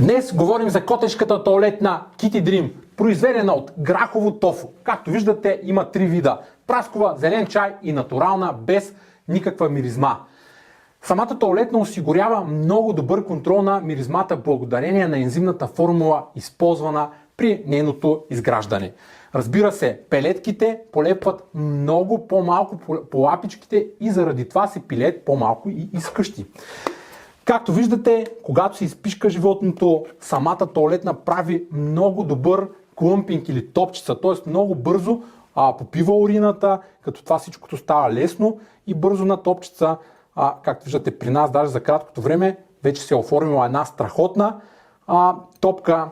Днес говорим за котешката тоалетна Kitty Dream, произведена от грахово тофу. Както виждате, има три вида: праскова, зелен чай и натурална, без никаква миризма. Самата тоалетна осигурява много добър контрол на миризмата благодарение на ензимната формула, използвана при нейното изграждане. Разбира се, пелетките полепват много по-малко по лапичките и заради това се пилеят по-малко и изкъщи. Както виждате, когато се изпишка животното, самата тоалетна прави много добър клъмпинг или топчица, т.е. много бързо попива урината, като това всичкото става лесно и бързо на топчица. Както виждате при нас, даже за краткото време, вече се е оформила една страхотна топка.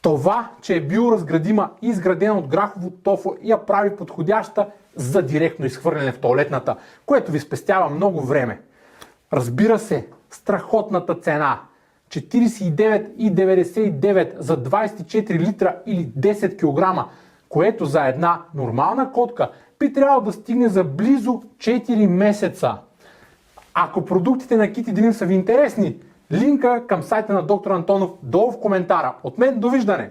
Това, че е биоразградима и изградена от грахово тофу, я прави подходяща за директно изхвърляне в тоалетната, което ви спестява много време. Разбира се, страхотната цена 49,99 за 24 литра или 10 кг, което за една нормална котка би трябвало да стигне за близо 4 месеца. Ако продуктите на Kitty Dream са ви интересни, линка към сайта на доктор Антонов долу в коментара. От мен довиждане!